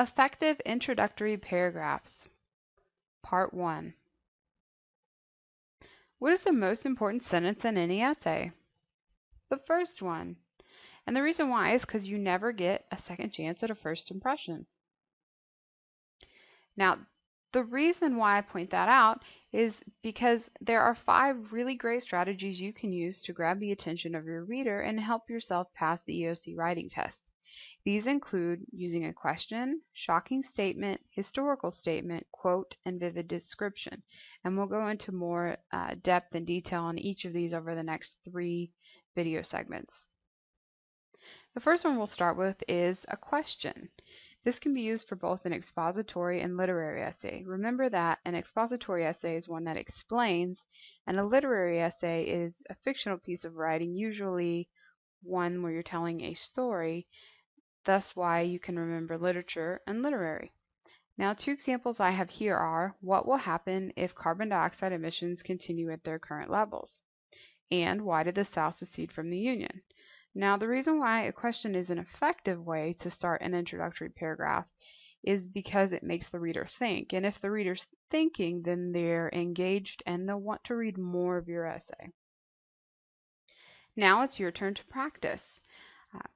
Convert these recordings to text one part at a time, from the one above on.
Effective introductory paragraphs. Part 1. What is the most important sentence in any essay? The first one. And the reason why is because you never get a second chance at a first impression. Now, the reason why I point that out is because there are 5 really great strategies you can use to grab the attention of your reader and help yourself pass the EOC writing test. These include using a question, shocking statement, historical statement, quote, and vivid description. And we'll go into more depth and detail on each of these over the next 3 video segments. The first one we'll start with is a question. This can be used for both an expository and literary essay. Remember that an expository essay is one that explains, and a literary essay is a fictional piece of writing, usually one where you're telling a story. Thus why you can remember literature and literary. Now, 2 examples I have here are, what will happen if carbon dioxide emissions continue at their current levels? And why did the South secede from the Union? Now, the reason why a question is an effective way to start an introductory paragraph is because it makes the reader think. And if the reader's thinking, then they're engaged and they'll want to read more of your essay. Now it's your turn to practice.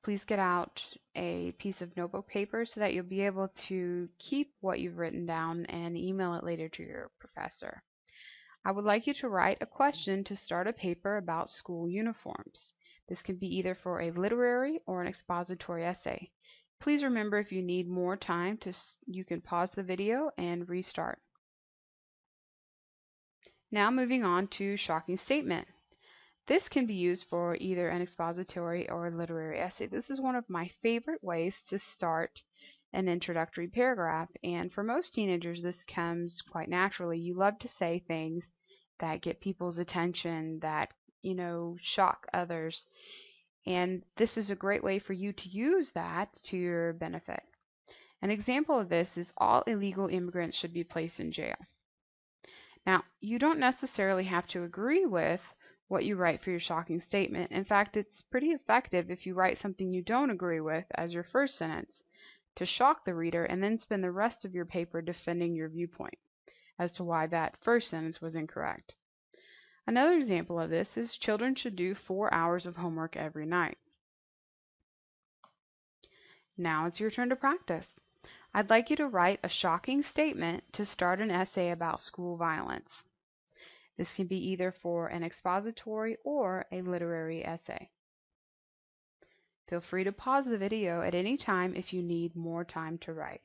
Please get out a piece of notebook paper so that you'll be able to keep what you've written down and email it later to your professor. I would like you to write a question to start a paper about school uniforms. This can be either for a literary or an expository essay. Please remember, if you need more time, you can pause the video and restart. Now moving on to shocking statement. This can be used for either an expository or a literary essay. This is one of my favorite ways to start an introductory paragraph, and for most teenagers this comes quite naturally. You love to say things that get people's attention, that, shock others, and this is a great way for you to use that to your benefit. An example of this is, all illegal immigrants should be placed in jail. Now, you don't necessarily have to agree with what you write for your shocking statement. In fact, it's pretty effective if you write something you don't agree with as your first sentence to shock the reader, and then spend the rest of your paper defending your viewpoint as to why that first sentence was incorrect. Another example of this is, children should do 4 hours of homework every night. Now it's your turn to practice. I'd like you to write a shocking statement to start an essay about school violence. This can be either for an expository or a literary essay. Feel free to pause the video at any time if you need more time to write.